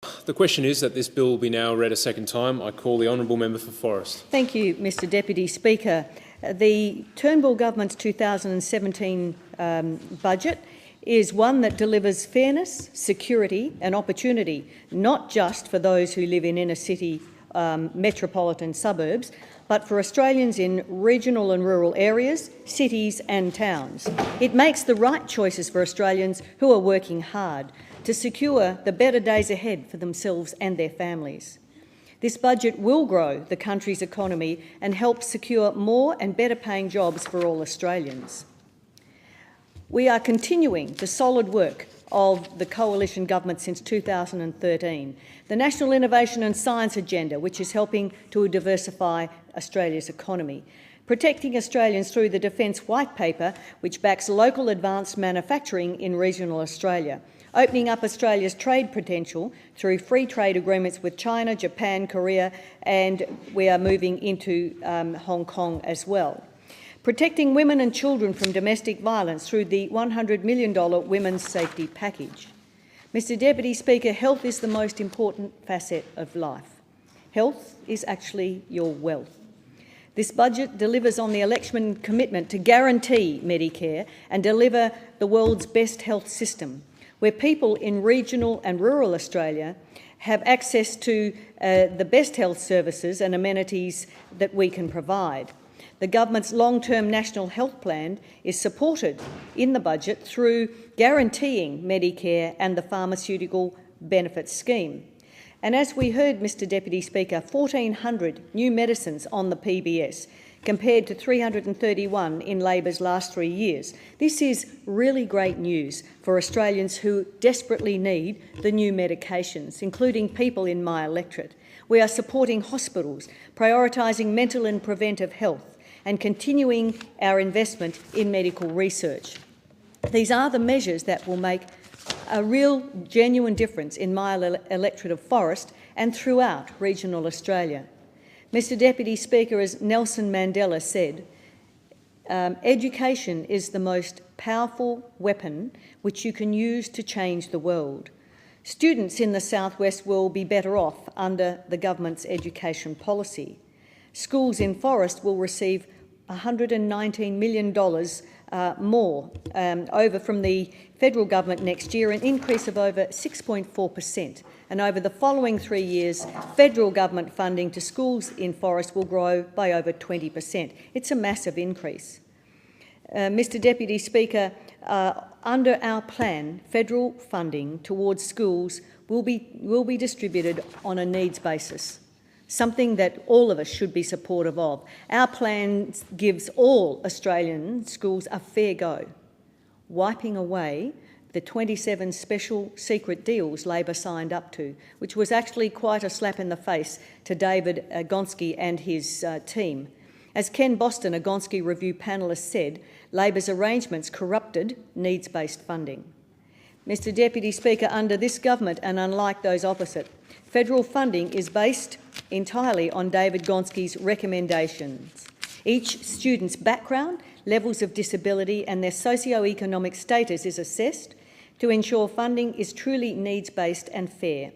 The question is that this bill will be now read a second time. I call the honourable member for Forrest. Thank you, Mr Deputy Speaker. The Turnbull government's 2017 budget is one that delivers fairness, security and opportunity, not just for those who live in inner-city metropolitan suburbs, but for Australians in regional and rural areas, cities and towns. It makes the right choices for Australians who are working hard to secure the better days ahead for themselves and their families. This budget will grow the country's economy and help secure more and better paying jobs for all Australians. We are continuing the solid work of the coalition government since 2013, the National Innovation and Science Agenda, which is helping to diversify Australia's economy, protecting Australians through the Defence White Paper, which backs local advanced manufacturing in regional Australia, opening up Australia's trade potential through free trade agreements with China, Japan, Korea, and we are moving into Hong Kong as well. Protecting women and children from domestic violence through the $100 million Women's Safety Package. Mr Deputy Speaker, health is the most important facet of life. Health is actually your wealth. This budget delivers on the election commitment to guarantee Medicare and deliver the world's best health system, where people in regional and rural Australia have access to the best health services and amenities that we can provide. The government's long-term national health plan is supported in the budget through guaranteeing Medicare and the pharmaceutical benefits scheme. And as we heard, Mr Deputy Speaker, 1,400 new medicines on the PBS, compared to 331 in Labor's last 3 years. This is really great news for Australians who desperately need the new medications, including people in my electorate. We are supporting hospitals, prioritising mental and preventive health, and continuing our investment in medical research. These are the measures that will make a real, genuine difference in my electorate of Forrest and throughout regional Australia. Mr Deputy Speaker, as Nelson Mandela said, education is the most powerful weapon which you can use to change the world. Students in the southwest will be better off under the government's education policy. Schools in Forrest will receive $119 million more over from the federal government next year, an increase of over 6.4%. And over the following 3 years, federal government funding to schools in Forrest will grow by over 20%. It's a massive increase. Mr Deputy Speaker, under our plan, federal funding towards schools will be distributed on a needs basis, something that all of us should be supportive of. Our plan gives all Australian schools a fair go, wiping away the 27 special secret deals Labor signed up to, which was actually quite a slap in the face to David Gonski and his team. As Ken Boston, a Gonski Review panellist, said, Labor's arrangements corrupted needs-based funding. Mr Deputy Speaker, under this government, and unlike those opposite, federal funding is based entirely on David Gonski's recommendations. Each student's background, levels of disability and their socio-economic status is assessed to ensure funding is truly needs-based and fair.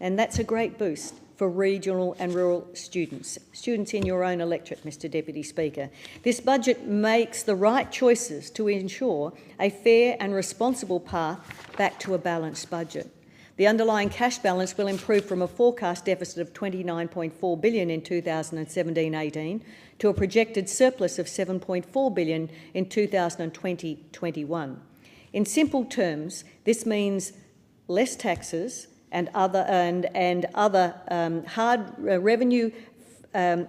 And that's a great boost for regional and rural students in your own electorate, Mr Deputy Speaker. This budget makes the right choices to ensure a fair and responsible path back to a balanced budget. The underlying cash balance will improve from a forecast deficit of $29.4 billion in 2017-18 to a projected surplus of $7.4 billion in 2020-21. In simple terms, this means less taxes and other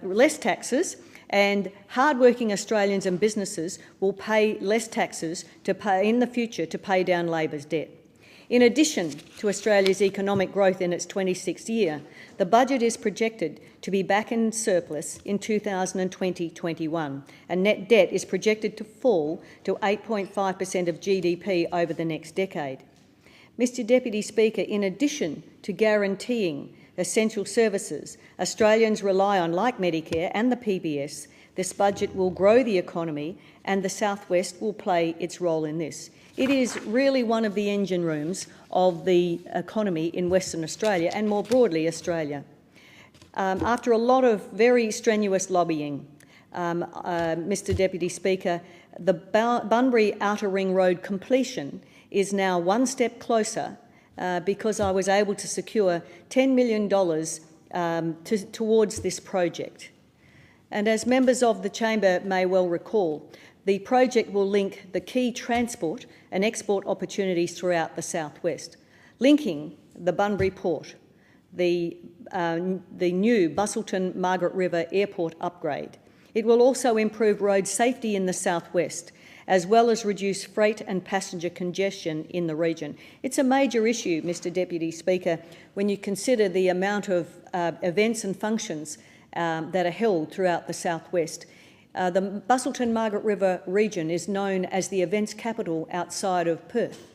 less taxes, and hard-working Australians and businesses will pay less taxes in the future to pay down Labor's debt. In addition to Australia's economic growth in its 26th year, the budget is projected to be back in surplus in 2020-21, and net debt is projected to fall to 8.5% of GDP over the next decade. Mr Deputy Speaker, in addition to guaranteeing essential services Australians rely on, like Medicare and the PBS, this budget will grow the economy and the South West will play its role in this. It is really one of the engine rooms of the economy in Western Australia and more broadly Australia. After a lot of very strenuous lobbying, Mr Deputy Speaker, the Bunbury Outer Ring Road completion is now one step closer because I was able to secure $10 million towards this project. And as members of the Chamber may well recall, the project will link the key transport and export opportunities throughout the southwest, linking the Bunbury Port, the new Busselton Margaret River Airport upgrade. It will also improve road safety in the southwest, as well as reduce freight and passenger congestion in the region. It's a major issue, Mr Deputy Speaker, when you consider the amount of events and functions that are held throughout the southwest. The Busselton Margaret River region is known as the events capital outside of Perth.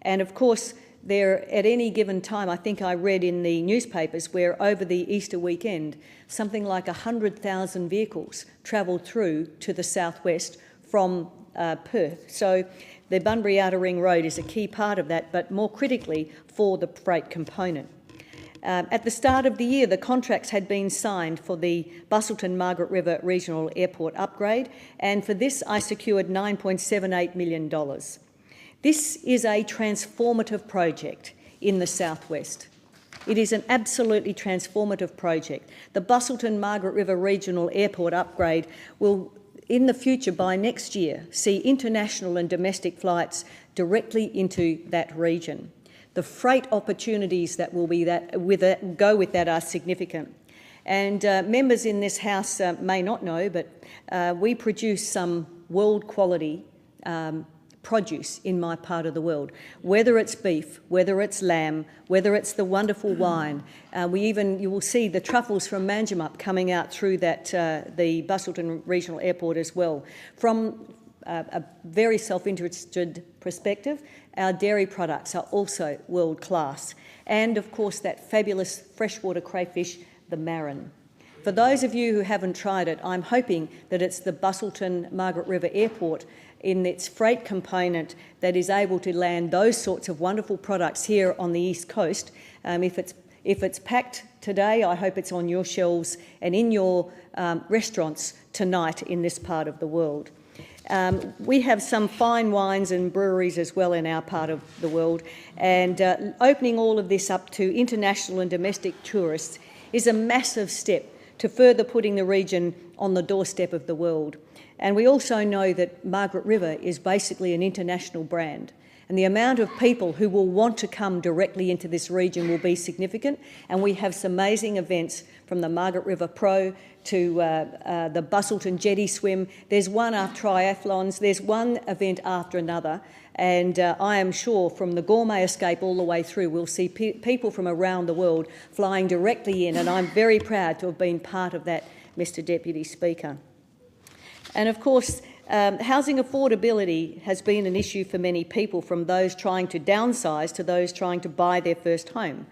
And of course, there at any given time, I think I read in the newspapers where over the Easter weekend, something like 100,000 vehicles travelled through to the southwest from Perth. So the Bunbury Outer Ring Road is a key part of that, but more critically for the freight component. At the start of the year, the contracts had been signed for the Busselton Margaret River Regional Airport upgrade, and for this I secured $9.78 million. This is a transformative project in the southwest. It is an absolutely transformative project. The Busselton Margaret River Regional Airport upgrade will, in the future, by next year, see international and domestic flights directly into that region. The freight opportunities that will be go with that are significant. And members in this House may not know, but we produce some world quality produce in my part of the world, whether it's beef, whether it's lamb, whether it's the wonderful wine. You will see the truffles from Manjimup coming out through that the Busselton Regional Airport as well. From a very self-interested perspective, our dairy products are also world-class. And, of course, that fabulous freshwater crayfish, the marron. For those of you who haven't tried it, I'm hoping that it's the Busselton Margaret River Airport in its freight component that is able to land those sorts of wonderful products here on the East Coast. If it's packed today, I hope it's on your shelves and in your restaurants tonight in this part of the world. We have some fine wines and breweries as well in our part of the world, and opening all of this up to international and domestic tourists is a massive step to further putting the region on the doorstep of the world. And we also know that Margaret River is basically an international brand, and the amount of people who will want to come directly into this region will be significant. And we have some amazing events from the Margaret River Pro to the Busselton Jetty Swim. There's one after triathlons, there's one event after another, and I am sure from the Gourmet Escape all the way through we'll see people from around the world flying directly in, and I'm very proud to have been part of that, Mr Deputy Speaker. And of course, housing affordability has been an issue for many people, from those trying to downsize to those trying to buy their first home.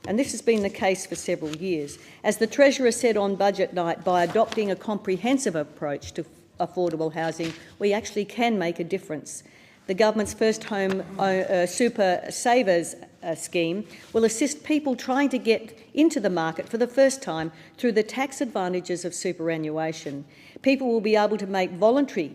And this has been the case for several years. As the Treasurer said on budget night, by adopting a comprehensive approach to affordable housing, we actually can make a difference. The government's First Home Super Savers scheme will assist people trying to get into the market for the first time through the tax advantages of superannuation. People will be able to make voluntary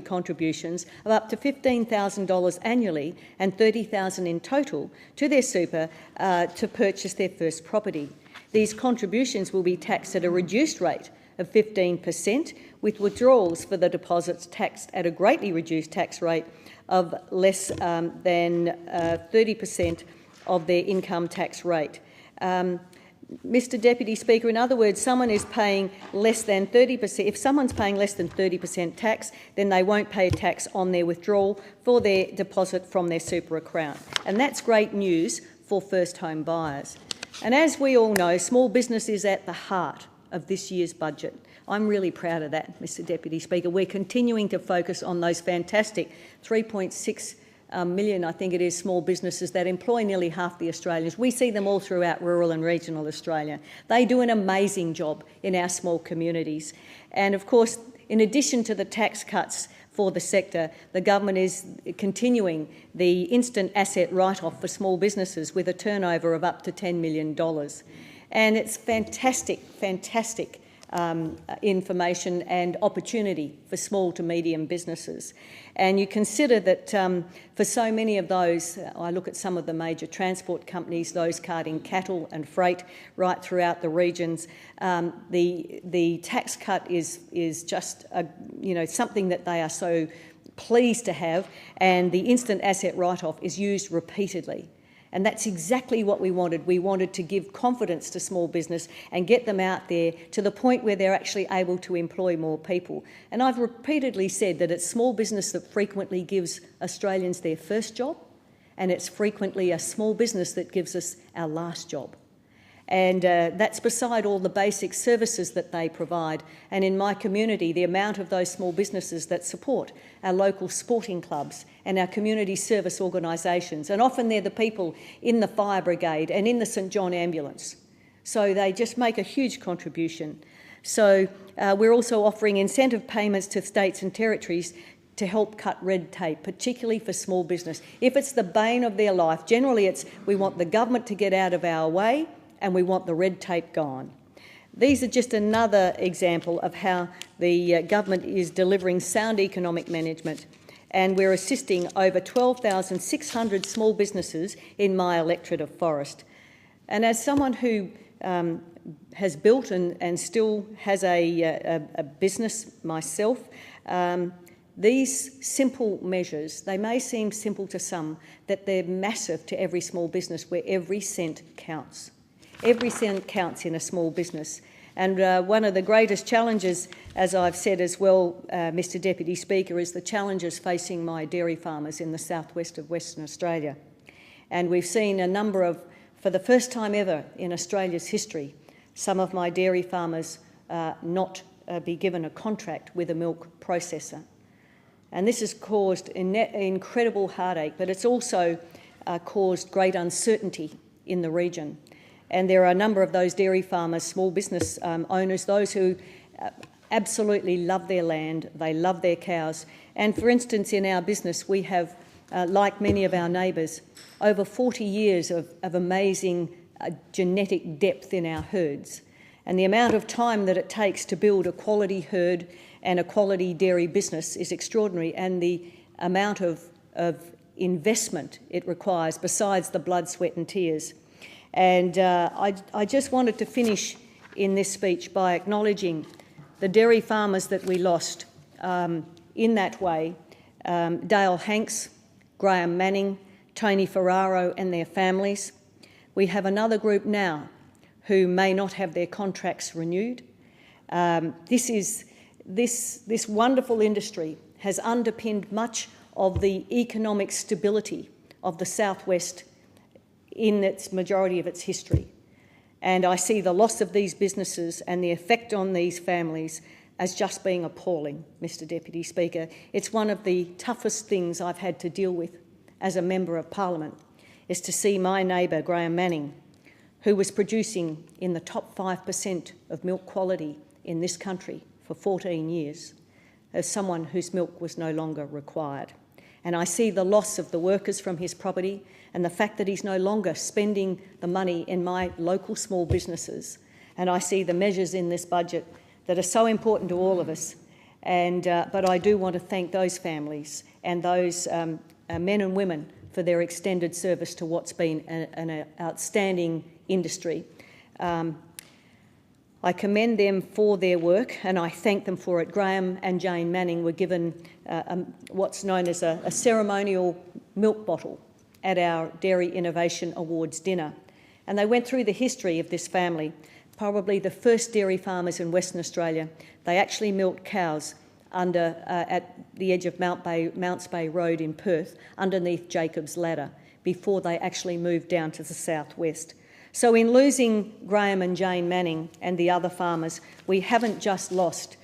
contributions of up to $15,000 annually and $30,000 in total to their super to purchase their first property. These contributions will be taxed at a reduced rate of 15%, with withdrawals for the deposits taxed at a greatly reduced tax rate of less than 30% of their income tax rate. Mr Deputy Speaker, in other words, someone is paying less than 30%. If someone's paying less than 30% tax, then they won't pay tax on their withdrawal for their deposit from their super account. And that's great news for first home buyers. And as we all know, small business is at the heart of this year's budget. I'm really proud of that, Mr Deputy Speaker. We're continuing to focus on those fantastic 3.6 million, I think it is, small businesses that employ nearly half the Australians. We see them all throughout rural and regional Australia. They do an amazing job in our small communities. And of course, in addition to the tax cuts for the sector. The government is continuing the instant asset write-off for small businesses with a turnover of up to $10 million. And it's fantastic information and opportunity for small to medium businesses. And you consider that for so many of those, I look at some of the major transport companies, those carting cattle and freight right throughout the regions, the tax cut is just something that they are so pleased to have, and the instant asset write-off is used repeatedly. And that's exactly what we wanted. We wanted to give confidence to small business and get them out there to the point where they're actually able to employ more people. And I've repeatedly said that it's small business that frequently gives Australians their first job, and it's frequently a small business that gives us our last job. And that's beside all the basic services that they provide. And in my community, the amount of those small businesses that support our local sporting clubs and our community service organisations, and often they're the people in the fire brigade and in the St John ambulance. So they just make a huge contribution. So we're also offering incentive payments to states and territories to help cut red tape, particularly for small business. If it's the bane of their life, generally it's we want the government to get out of our way and we want the red tape gone. These are just another example of how the government is delivering sound economic management, and we're assisting over 12,600 small businesses in my electorate of Forest. And as someone who has built and still has a business myself, these simple measures, they may seem simple to some, that they're massive to every small business where every cent counts. Every cent counts in a small business. And one of the greatest challenges, as I've said as well, Mr Deputy Speaker, is the challenges facing my dairy farmers in the southwest of Western Australia. And we've seen a number of, for the first time ever in Australia's history, some of my dairy farmers not be given a contract with a milk processor. And this has caused incredible heartache, but it's also caused great uncertainty in the region. And there are a number of those dairy farmers, small business owners, those who absolutely love their land, they love their cows. And for instance, in our business, we have, like many of our neighbours, over 40 years of amazing genetic depth in our herds. And the amount of time that it takes to build a quality herd and a quality dairy business is extraordinary, and the amount of investment it requires, besides the blood, sweat and tears. And I just wanted to finish in this speech by acknowledging the dairy farmers that we lost in that way, Dale Hanks, Graham Manning, Tony Ferraro and their families. We have another group now who may not have their contracts renewed. This wonderful industry has underpinned much of the economic stability of the southwest in its majority of its history. And I see the loss of these businesses and the effect on these families as just being appalling, Mr Deputy Speaker. It's one of the toughest things I've had to deal with as a Member of Parliament, is to see my neighbour, Graham Manning, who was producing in the top 5% of milk quality in this country for 14 years, as someone whose milk was no longer required. And I see the loss of the workers from his property and the fact that he's no longer spending the money in my local small businesses. And I see the measures in this budget that are so important to all of us. And but I do want to thank those families and those men and women for their extended service to what's been an outstanding industry. I commend them for their work and I thank them for it. Graham and Jane Manning were given what's known as a ceremonial milk bottle at our Dairy Innovation Awards dinner. And they went through the history of this family, probably the first dairy farmers in Western Australia. They actually milked cows at the edge of Mounts Bay Road in Perth, underneath Jacob's Ladder, before they actually moved down to the southwest. So in losing Graham and Jane Manning and the other farmers, we haven't just lost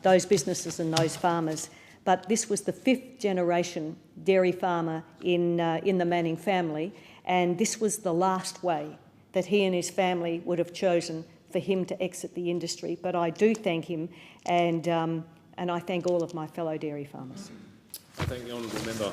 those businesses and those farmers, but this was the 5th generation dairy farmer in the Manning family, and this was the last way that he and his family would have chosen for him to exit the industry. But I do thank him, and and I thank all of my fellow dairy farmers. I thank the honourable member.